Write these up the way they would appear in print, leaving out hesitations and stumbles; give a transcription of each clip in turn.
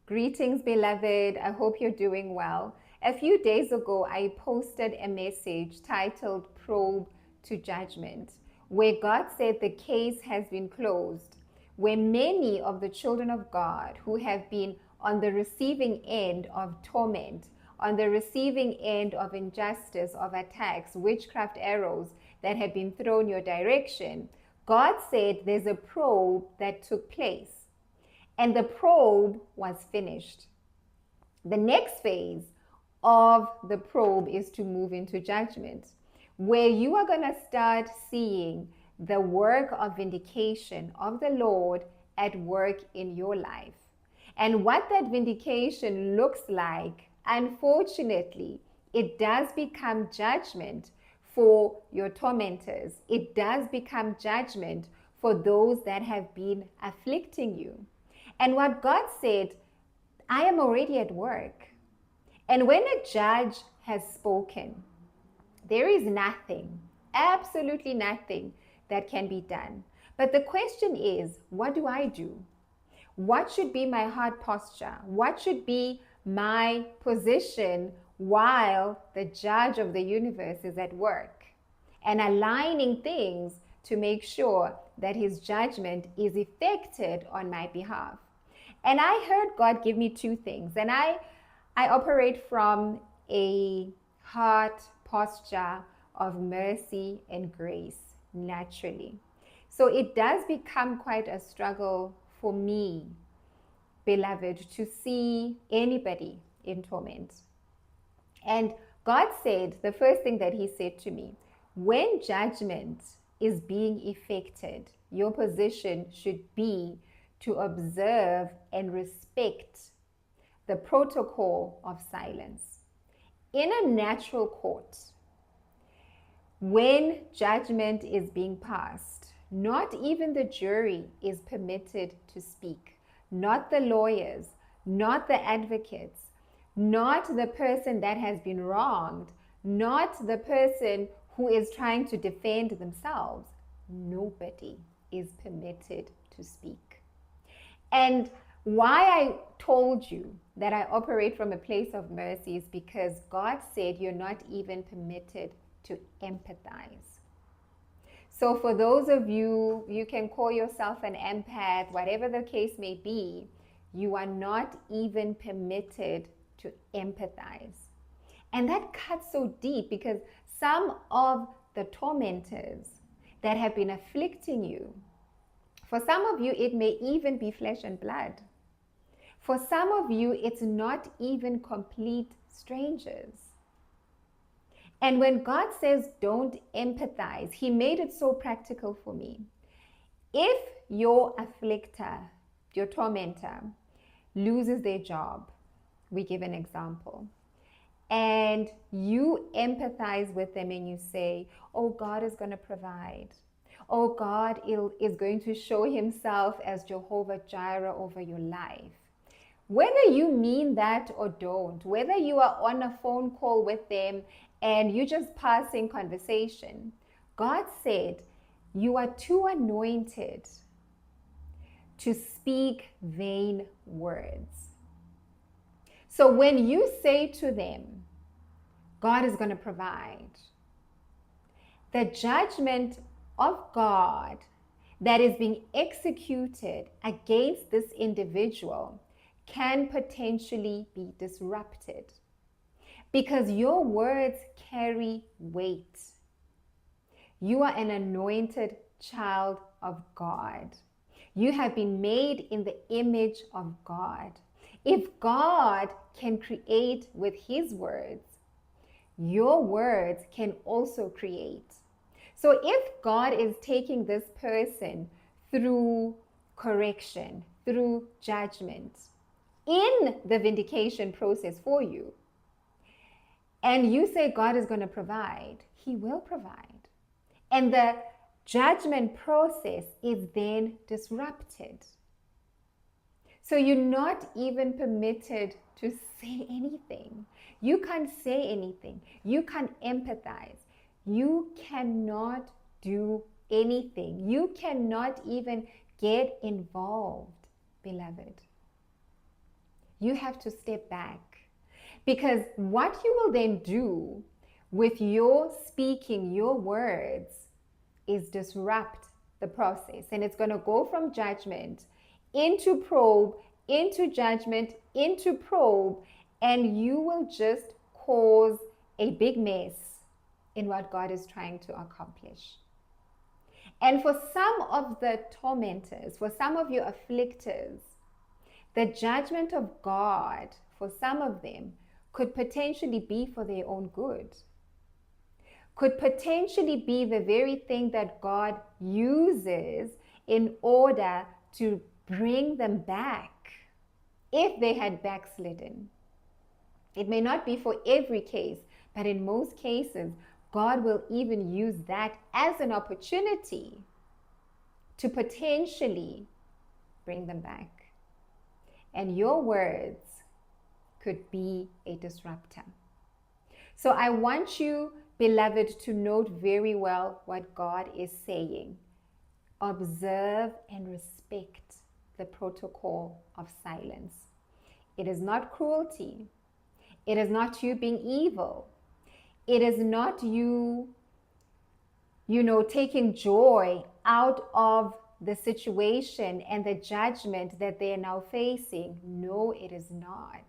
Greetings, beloved. I hope you're doing well. A few days ago, I posted a message titled Probe to Judgment, where God said the case has been closed, where many of the children of God who have been on the receiving end of torment, on the receiving end of injustice, of attacks, witchcraft arrows that have been thrown your direction, God said there's a probe that took place. And the probe was finished. The next phase of the probe is to move into judgment, where you are going to start seeing the work of vindication of the Lord at work in your life. And what that vindication looks like, unfortunately, it does become judgment for your tormentors. It does become judgment for those that have been afflicting you. And what God said, I am already at work. And when a judge has spoken, there is nothing, absolutely nothing that can be done. But the question is, what do I do? What should be my heart posture? What should be my position while the judge of the universe is at work? And aligning things to make sure that his judgment is effected on my behalf. And I heard God give me two things. And I operate from a heart posture of mercy and grace naturally. So it does become quite a struggle for me, beloved, to see anybody in torment. And God said, the first thing that he said to me, when judgment is being effected, your position should be to observe and respect the protocol of silence. In a natural court, when judgment is being passed, not even the jury is permitted to speak, not the lawyers, not the advocates, not the person that has been wronged, not the person who is trying to defend themselves. Nobody is permitted to speak. And why I told you that I operate from a place of mercy is because God said you're not even permitted to empathize. So for those of you, you can call yourself an empath, whatever the case may be, you are not even permitted to empathize. And that cuts so deep because some of the tormentors that have been afflicting you, for some of you, it may even be flesh and blood. For some of you, it's not even complete strangers. And when God says don't empathize, he made it so practical for me. If your afflictor, your tormentor, loses their job, we give an example, and you empathize with them and you say, oh, God is going to provide. Oh, God is going to show himself as Jehovah Jireh over your life. Whether you mean that or don't, whether you are on a phone call with them and you're just passing conversation, God said you are too anointed to speak vain words. So when you say to them, God is going to provide, the judgment of God that is being executed against this individual can potentially be disrupted because your words carry weight. You are an anointed child of God. You have been made in the image of God. If God can create with his words, your words can also create. So if God is taking this person through correction, through judgment, in the vindication process for you, and you say God is going to provide, he will provide. And the judgment process is then disrupted. So you're not even permitted to say anything. You can't say anything. You can't empathize. You cannot do anything. You cannot even get involved, beloved. You have to step back. Because what you will then do with your speaking, your words, is disrupt the process. And it's going to go from judgment into probe, into judgment, into probe, and you will just cause a big mess in what God is trying to accomplish. And for some of the tormentors, for some of your afflictors, the judgment of God, for some of them, could potentially be for their own good, could potentially be the very thing that God uses in order to bring them back if they had backslidden. It may not be for every case, but in most cases, God will even use that as an opportunity to potentially bring them back. And your words could be a disruptor. So I want you, beloved, to note very well what God is saying. Observe and respect the protocol of silence. It is not cruelty. It is not you being evil. It is not you, taking joy out of the situation and the judgment that they are now facing. No, it is not.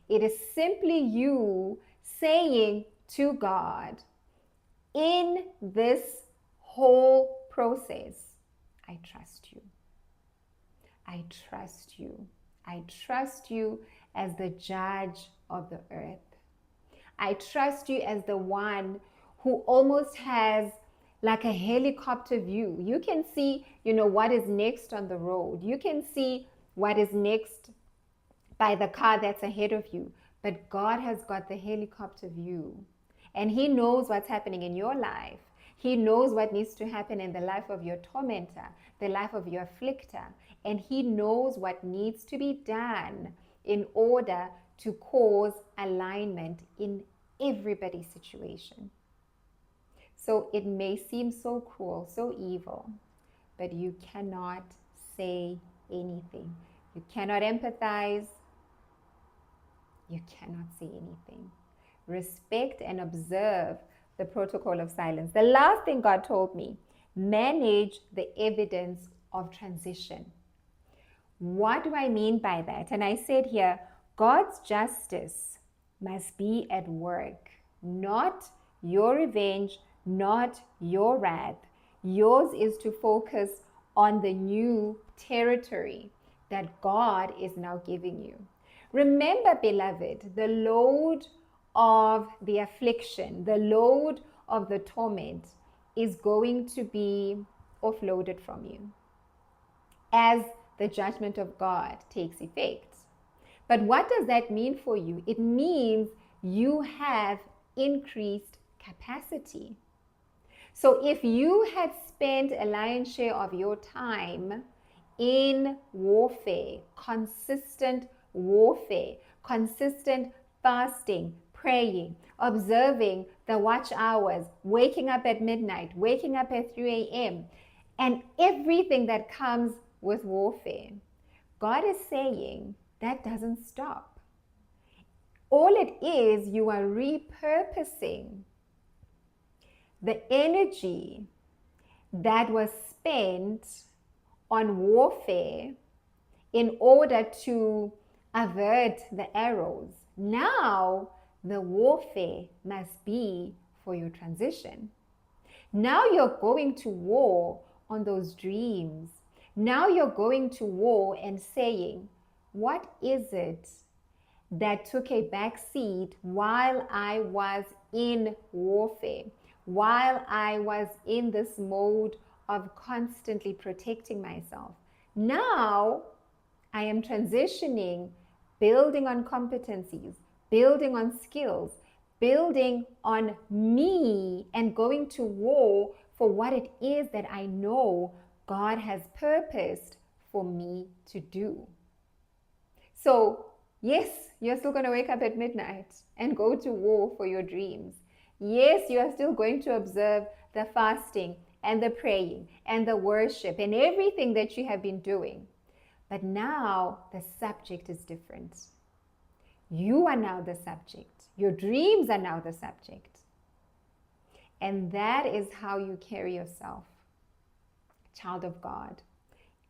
It is simply you saying to God, in this whole process, I trust you. I trust you. I trust you as the judge of the earth. I trust you as the one who almost has like a helicopter view. You can see, what is next on the road. You can see what is next by the car that's ahead of you. But God has got the helicopter view. And He knows what's happening in your life. He knows what needs to happen in the life of your tormentor, the life of your afflictor. And He knows what needs to be done in order to cause alignment in everybody's situation. So it may seem so cruel, so evil, but you cannot say anything. You cannot empathize. You cannot say anything. Respect and observe the protocol of silence. The last thing God told me, manage the evidence of transition. What do I mean by that? And I said here, God's justice must be at work, not your revenge, not your wrath. Yours is to focus on the new territory that God is now giving you. Remember, beloved, the load of the affliction, the load of the torment is going to be offloaded from you as the judgment of God takes effect. But what does that mean for you? It means you have increased capacity. So if you had spent a lion's share of your time in warfare, consistent warfare, consistent fasting, praying, observing the watch hours, waking up at midnight, waking up at 3 a.m., and everything that comes with warfare, God is saying that doesn't stop. All it is, you are repurposing the energy that was spent on warfare in order to avert the arrows. Now, the warfare must be for your transition. Now you're going to war on those dreams. Now you're going to war and saying, what is it that took a back seat while I was in warfare, while I was in this mode of constantly protecting myself? Now I am transitioning, building on competencies, building on skills, building on me, and going to war for what it is that I know God has purposed for me to do. So, yes, you're still going to wake up at midnight and go to war for your dreams. Yes, you are still going to observe the fasting and the praying and the worship and everything that you have been doing. But now the subject is different. You are now the subject. Your dreams are now the subject. And that is how you carry yourself, child of God,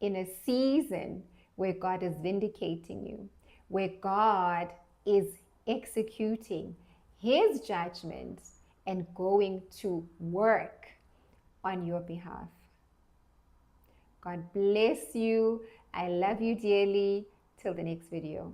in a season where God is vindicating you, where God is executing His judgment and going to work on your behalf. God bless you. I love you dearly. Till the next video.